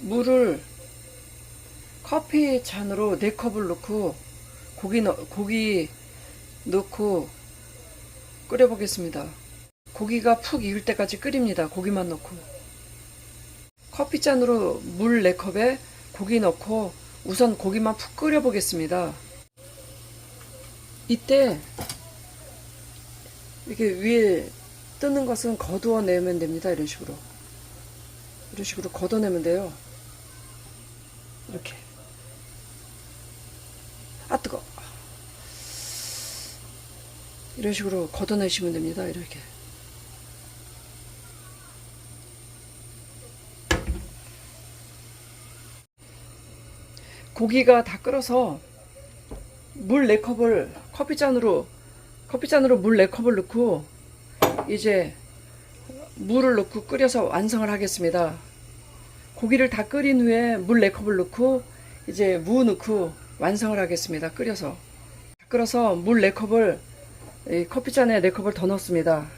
물을 커피 잔으로 4컵을 넣고 고기 넣고 끓여 보겠습니다. 고기가 푹 익을 때까지 끓입니다. 고기만 넣고. 커피 잔으로 물 4컵에 고기 넣고 우선 고기만 푹 끓여 보겠습니다. 이때 이렇게 위에 뜨는 것은 거두어 내면 됩니다. 이런 식으로 걷어내면 돼요. 이렇게. 아 뜨거. 이런 식으로 걷어내시면 됩니다. 이렇게. 고기가 다 끓어서 물 4컵을 커피잔으로 물 4컵을 넣고 이제 물을 넣고 끓여서 완성을 하겠습니다. 고기를 다 끓인 후에 물 4컵을 넣고 이제 무 넣고 완성을 하겠습니다. 끓여서 물 4컵을 커피잔에 4컵을 더 넣습니다.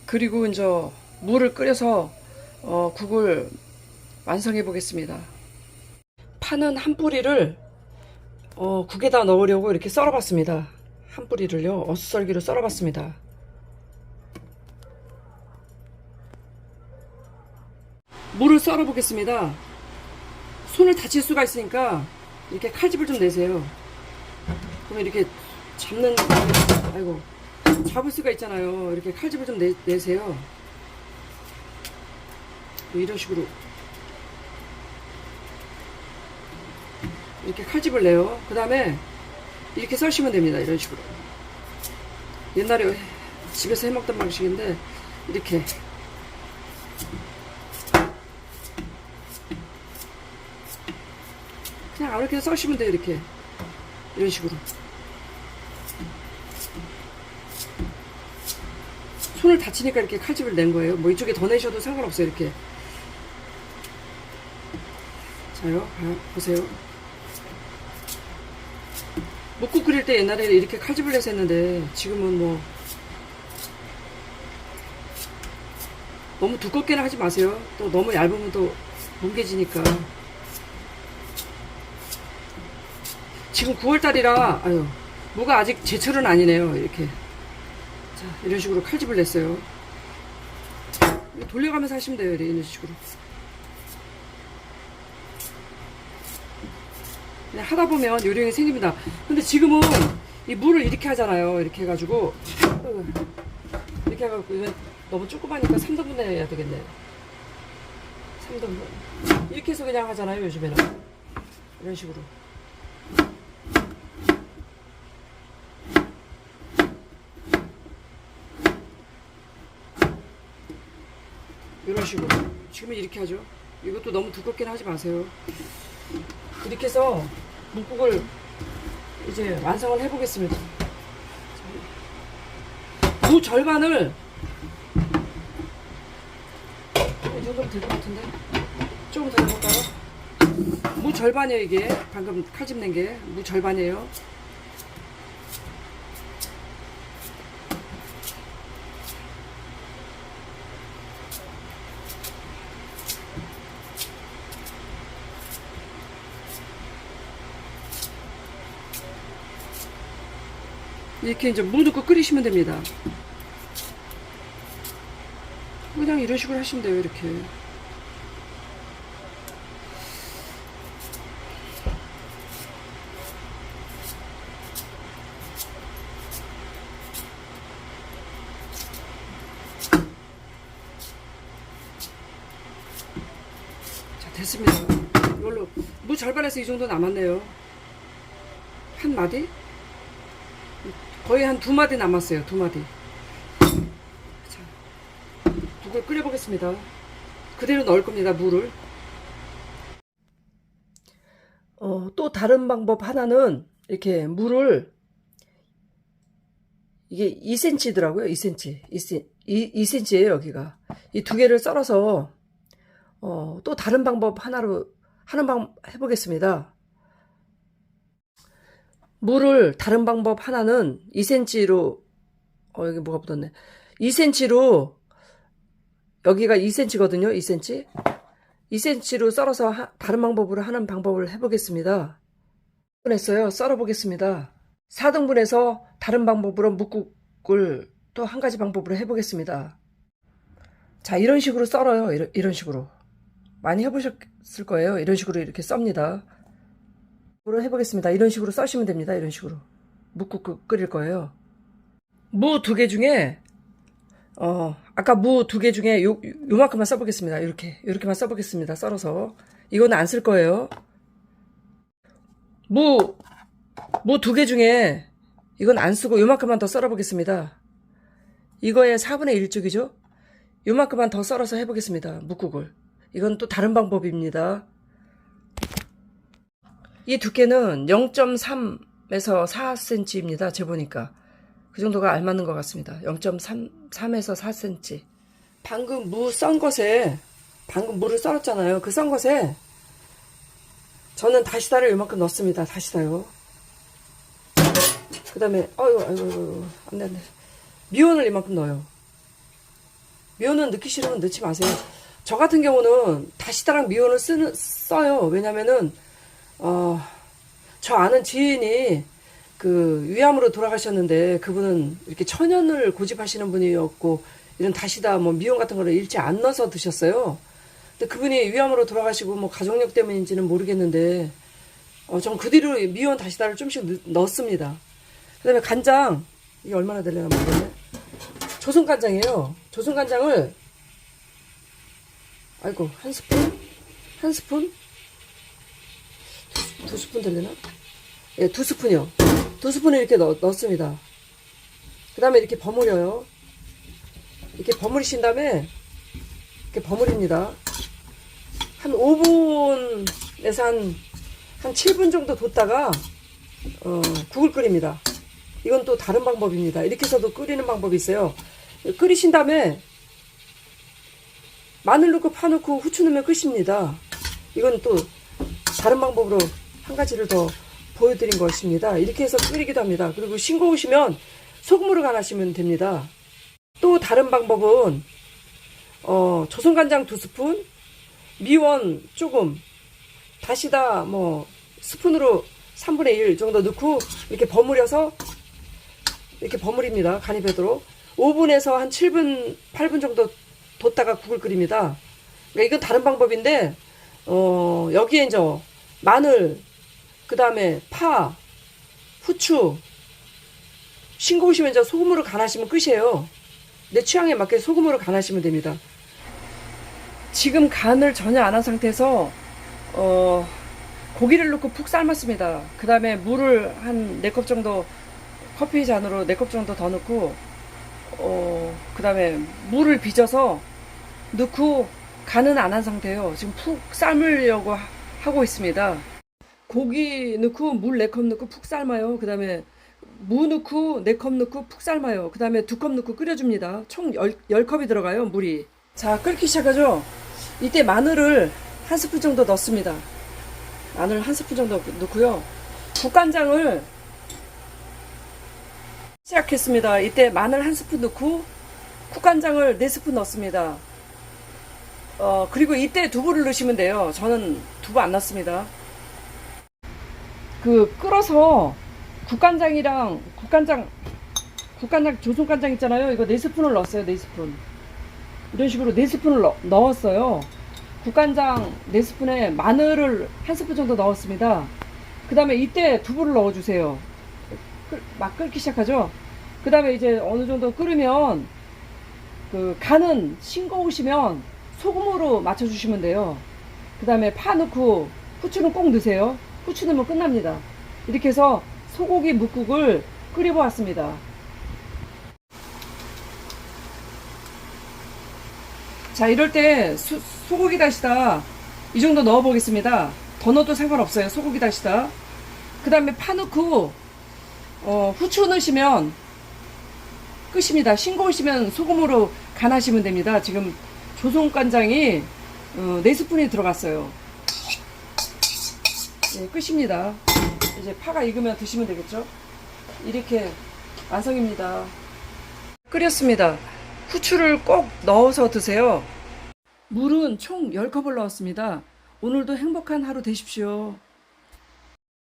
그리고 이제 물을 끓여서 국을 완성해 보겠습니다. 파는 한 뿌리를 국에다 넣으려고 이렇게 썰어 봤습니다. 한 뿌리를요, 어슷썰기로 썰어 봤습니다. 물을 썰어 보겠습니다. 손을 다칠 수가 있으니까 이렇게 칼집을 좀 내세요. 그러면 이렇게 잡을 수가 있잖아요. 이렇게 칼집을 좀 내세요. 이런 식으로 이렇게 칼집을 내요. 그 다음에 이렇게 썰시면 됩니다. 이런 식으로. 옛날에 집에서 해먹던 방식인데 이렇게 그냥 아무렇게 썰시면 돼요. 이렇게. 이런 식으로. 손을 다치니까 이렇게 칼집을 낸 거예요. 뭐 이쪽에 더 내셔도 상관없어요. 이렇게. 자요. 보세요. 묵국 끓일 때 옛날에 이렇게 칼집을 내서 했는데 지금은 뭐 너무 두껍게는 하지 마세요. 또 너무 얇으면 또 뭉개지니까. 지금 9월달이라 무가 아직 제철은 아니네요. 이렇게. 자, 이런 식으로 칼집을 냈어요. 돌려가면서 하시면 돼요. 이런 식으로. 그냥 하다 보면 요령이 생깁니다. 근데 지금은 이 물을 이렇게 하잖아요. 이렇게 해가지고 이렇게 해가지고 이건 너무 조그마니까 3등분 해야 되겠네. 3등분 이렇게 해서 그냥 하잖아요. 요즘에는 이런 식으로. 이런 식으로. 지금은 이렇게 하죠. 이것도 너무 두껍게는 하지 마세요. 이렇게 해서 묵국을 이제 완성을 해보겠습니다. 무 절반을 이 정도면 될 것 같은데 조금 더 해볼까요? 무 절반이에요. 이게 방금 칼집 낸 게 무 절반이에요. 이렇게 이제 무 넣고 끓이시면 됩니다. 그냥 이런 식으로 하시면 돼요. 이렇게. 자, 됐습니다. 이걸로 무 절반에서 이 정도 남았네요. 한 마디? 거의 한 2마디 남았어요. 2마디. 자, 국을 끓여보겠습니다. 그대로 넣을 겁니다. 물을. 또 다른 방법 하나는 이렇게 물을 이게 2cm더라고요. 2cm예요. 여기가. 이 2개를 썰어서 또 다른 방법 하나로 해보겠습니다. 물을 다른 방법 하나는 2cm로 여기 뭐가 붙었네. 2cm로 여기가 2cm거든요. 2cm. 2cm로 썰어서 다른 방법으로 하는 방법을 해보겠습니다. 4등분했어요. 썰어보겠습니다. 4등분해서 다른 방법으로 묵국을 또 한 가지 방법으로 해보겠습니다. 자, 이런 식으로 썰어요. 이런 식으로. 많이 해보셨을 거예요. 이런 식으로 이렇게 썹니다. 이걸 해보겠습니다. 이런 식으로 써시면 됩니다. 이런 식으로. 묵국 끓일 거예요. 무 2개 중에 아까 무 2개 중에 요만큼만 써보겠습니다. 이렇게만 써보겠습니다. 썰어서. 이거는 안 쓸 거예요. 무 2개 중에 이건 안 쓰고 요만큼만 더 썰어보겠습니다. 이거의 4분의 1쪽이죠? 요만큼만 더 썰어서 해보겠습니다. 묵국을. 이건 또 다른 방법입니다. 이 두께는 0.3에서 4cm입니다. 재보니까. 그 정도가 알맞는 것 같습니다. 0.3에서 4cm. 방금 방금 무를 썰었잖아요. 그 썬 것에 저는 다시다를 요만큼 넣습니다. 다시다요. 그 다음에 아이고 안돼. 미온을 이만큼 넣어요. 미온은 넣기 싫으면 넣지 마세요. 저 같은 경우는 다시다랑 미온을 써요. 왜냐면은 저 아는 지인이 그 위암으로 돌아가셨는데 그분은 이렇게 천연을 고집하시는 분이었고 이런 다시다 뭐 미온 같은 거를 일체 안 넣어서 드셨어요. 근데 그분이 위암으로 돌아가시고 뭐 가족력 때문인지는 모르겠는데 전 그 뒤로 미온 다시다를 좀씩 넣습니다. 그 다음에 간장, 이게 얼마나 되려나 모르겠네. 조선간장이에요. 조선간장을 아이고 한 스푼 2스푼 되려나? 예, 2스푼이요. 2스푼을 이렇게 넣습니다. 그 다음에 이렇게 버무려요. 이렇게 버무리신 다음에 이렇게 버무립니다. 한 5분에서 한 7분 정도 뒀다가 국을 끓입니다. 이건 또 다른 방법입니다. 이렇게 해서도 끓이는 방법이 있어요. 끓이신 다음에 마늘 넣고 파 넣고 후추 넣으면 끝입니다. 이건 또 다른 방법으로 한 가지를 더 보여드린 것입니다. 이렇게 해서 끓이기도 합니다. 그리고 싱거우시면 소금으로 간하시면 됩니다. 또 다른 방법은 조선간장 2스푼, 미원 조금, 다시다 뭐 스푼으로 3분의 1 정도 넣고 이렇게 버무려서 이렇게 버무립니다. 간이 배도록 5분에서 한 7분, 8분 정도 뒀다가 국을 끓입니다. 그러니까 이건 다른 방법인데 여기에 이제 마늘, 그 다음에 파, 후추, 싱거우시면 이제 소금으로 간하시면 끝이에요. 내 취향에 맞게 소금으로 간하시면 됩니다. 지금 간을 전혀 안 한 상태에서 고기를 넣고 푹 삶았습니다. 그 다음에 물을 한 4컵 정도, 커피 잔으로 4컵 정도 더 넣고 그 다음에 물을 빚어서 넣고 간은 안 한 상태예요. 지금 푹 삶으려고 하고 있습니다. 고기 넣고 물 4컵 넣고 푹 삶아요. 그 다음에 무 넣고 4컵 넣고 푹 삶아요. 그 다음에 2컵 넣고 끓여줍니다. 총 10컵이 들어가요. 물이. 자, 끓기 시작하죠. 이때 마늘을 한 스푼 정도 넣습니다. 마늘 한 스푼 정도 넣고요. 국간장을 시작했습니다. 이때 마늘 한 스푼 넣고 국간장을 4스푼 넣습니다. 그리고 이때 두부를 넣으시면 돼요. 저는 두부 안 넣습니다. 끓어서 국간장 조선간장 있잖아요. 이거 4스푼을 넣었어요. 4스푼. 이런 식으로 4스푼을 넣었어요. 국간장 4스푼에 마늘을 한 스푼 정도 넣었습니다. 그 다음에 이때 두부를 넣어주세요. 막 끓기 시작하죠. 그 다음에 이제 어느 정도 끓으면 간은 싱거우시면 소금으로 맞춰주시면 돼요. 그 다음에 파 넣고 후추는 꼭 넣으세요. 후추 넣으면 끝납니다. 이렇게 해서 소고기 묵국을 끓여보았습니다. 자, 이럴 때 소고기 다시다 이 정도 넣어 보겠습니다. 더 넣어도 상관없어요. 소고기 다시다. 그 다음에 파 넣고 후추 넣으시면 끝입니다. 싱거우시면 소금으로 간하시면 됩니다. 지금 조선간장이 4스푼이 들어갔어요. 네, 끝입니다. 이제 파가 익으면 드시면 되겠죠. 이렇게 완성입니다. 끓였습니다. 후추를 꼭 넣어서 드세요. 물은 총 10컵을 넣었습니다. 오늘도 행복한 하루 되십시오.